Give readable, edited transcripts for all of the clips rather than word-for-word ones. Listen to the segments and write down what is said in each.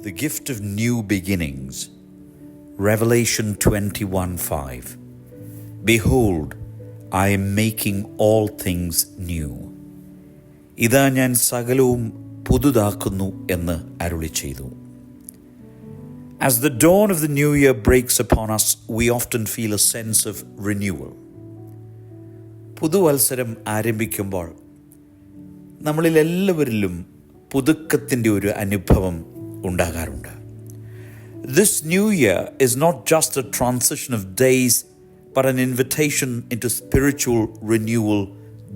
The gift of new beginnings. Revelation 21:5. Behold, I am making all things new. ഇതാ ഞാൻ സകലവും പുതുതാക്കുന്നു എന്ന് അരുളി ചെയ്തു. As the dawn of the new year breaks upon us, we often feel a sense of renewal. പുതുവത്സരം ആരംഭിക്കുമ്പോൾ നമ്മളിൽ എല്ലാവരിലും പുതുക്കത്തിൻ്റെ ഒരു അനുഭവം ഉണ്ടാകാറുണ്ട്. This new year is not just a transition of days, but an invitation into spiritual renewal,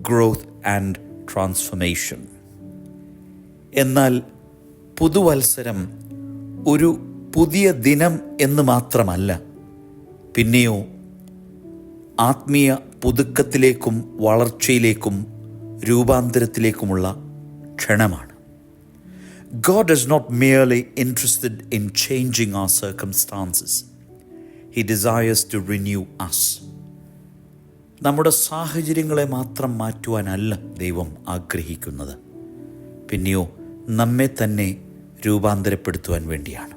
growth and transformation. എന്നാൽ പുതുവത്സരം ഒരു പുതിയ ദിനം എന്ന് മാത്രമല്ല, പിന്നെയോ ആത്മീയ പുതുക്കത്തിലേക്കും വളർച്ചയിലേക്കും രൂപാന്തരത്തിലേക്കുമുള്ള ക്ഷണമാണ്. God is not merely interested in changing our circumstances. He desires to renew us. നമ്മുടെ സാഹചര്യങ്ങളെ മാത്രം മാറ്റുവാനല്ല ദൈവം ആഗ്രഹിക്കുന്നത്, പിന്നെയോ നമ്മെ തന്നെ രൂപാന്തരപ്പെടുത്തുവാൻ വേണ്ടിയാണ്.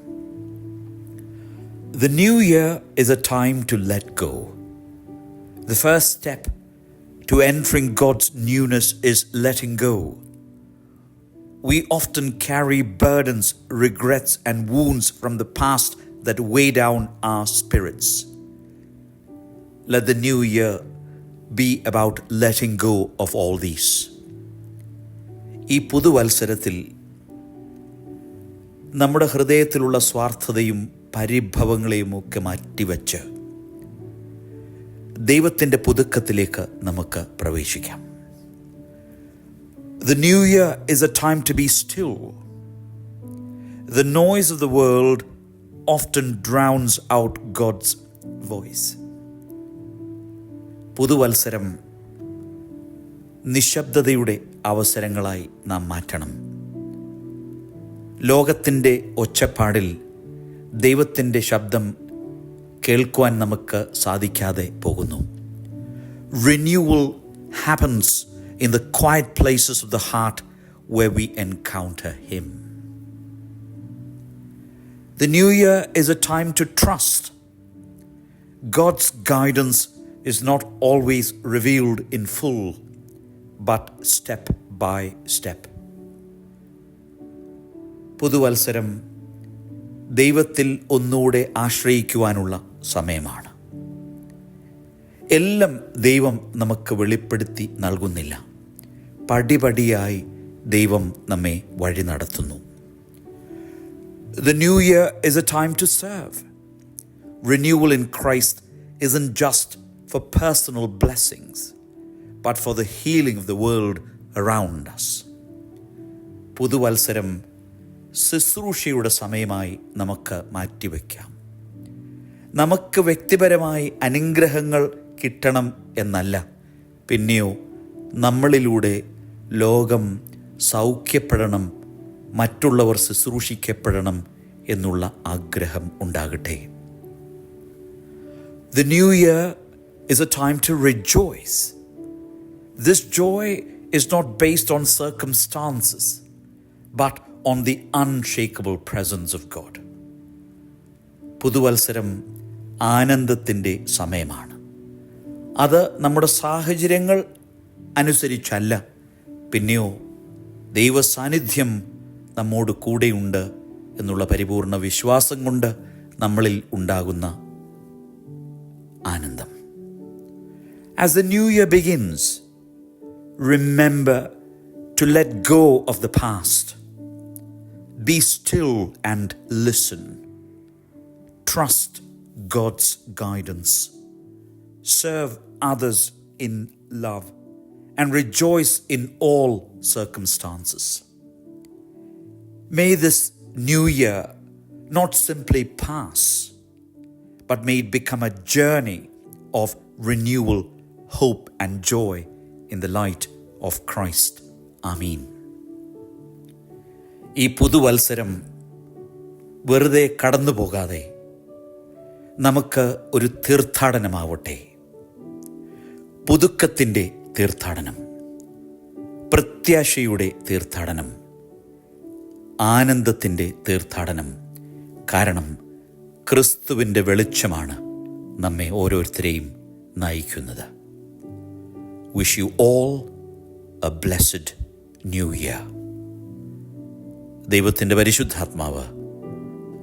The new year is a time to let go. The first step to entering God's newness is letting go. We often carry burdens, regrets, and wounds from the past that weigh down our spirits. Let the new year be about letting go of all these. ഈ പുതുവത്സരത്തിൽ നമ്മുടെ ഹൃദയത്തിലുള്ള സ്വാർത്ഥതയും പരിഭവങ്ങളെയും ഒക്കെ മാറ്റിവെച്ച് ദൈവത്തിൻ്റെ പുതുക്കത്തിലേക്ക് നമുക്ക് പ്രവേശിക്കാം. The new year is a time to be still. The noise of the world often drowns out God's voice. പുതുവത്സരം നിശബ്ദതയുടെ അവസരങ്ങളായി നാം മാറ്റണം. ലോകത്തിൻ്റെ ഒച്ചപ്പാടിൽ ദൈവത്തിൻ്റെ ശബ്ദം കേൾക്കുവാൻ നമുക്ക് സാധിക്കാതെ പോകുന്നു. Renewal happens in the quiet places of the heart where we encounter Him. The new year is a time to trust. God's guidance is not always revealed in full, but step by step. പുതുവത്സരം ദൈവത്തിൽ ഒന്നുകൂടെ ആശ്രയിക്കുവാനുള്ള സമയമാണ്. എല്ലാം ദൈവം നമുക്ക് വെളിപ്പെടുത്തി നൽകുന്നില്ല. പടിപടിയായി ദൈവം നമ്മെ വഴി നടത്തുന്നു. The new year is a time to serve. Renewal in Christ isn't just for personal blessings, but for the healing of the world around us. പുതുവത്സരം ശുശ്രൂഷയുടെ സമയമായി നമുക്ക് മാറ്റിവെക്കാം. നമുക്ക് വ്യക്തിപരമായി അനുഗ്രഹങ്ങൾ കിട്ടണം എന്നല്ല, പിന്നെയോ നമ്മളിലൂടെ ലോകം സൗഖ്യപ്പെടണം, മറ്റുള്ളവർ ശുശ്രൂഷിക്കപ്പെടണം എന്നുള്ള ആഗ്രഹം ഉണ്ടാകട്ടെ. The new year is a time to rejoice. This joy is not based on circumstances, but on the unshakable presence of God. പുതുവത്സരം ആനന്ദത്തിൻ്റെ സമയമാണ്. അത് നമ്മുടെ സാഹചര്യങ്ങൾ അനുസരിച്ചല്ല, പിന്നെയോ ദൈവ സാന്നിധ്യം നമ്മോട് കൂടെയുണ്ട് എന്നുള്ള പരിപൂർണ വിശ്വാസം കൊണ്ട് നമ്മളിൽ ഉണ്ടാകുന്ന ആനന്ദം. As the new year begins, remember to let go of the past. Be still and listen. Trust God's guidance. Serve others in love and rejoice in all circumstances. May this new year not simply pass, but may it become a journey of renewal, hope and joy in the light of Christ. Amen. ഈ പുതുവത്സരം വെറുതെ കടന്നു പോകാതെ നമുക്ക് ഒരു തീർത്ഥാടനമാവട്ടെ. പുതുക്കത്തിൻ്റെ തീർത്ഥാടനം, പ്രത്യാശയുടെ തീർത്ഥാടനം, ആനന്ദത്തിൻ്റെ തീർത്ഥാടനം. കാരണം ക്രിസ്തുവിൻ്റെ വെളിച്ചമാണ് നമ്മെ ഓരോരുത്തരെയും നയിക്കുന്നത്. Wish you all A blessed new year. ദൈവത്തിൻ്റെ പരിശുദ്ധാത്മാവ്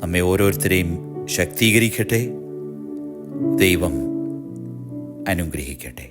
നമ്മെ ഓരോരുത്തരെയും ശക്തീകരിക്കട്ടെ. ദൈവം അനുഗ്രഹിക്കട്ടെ.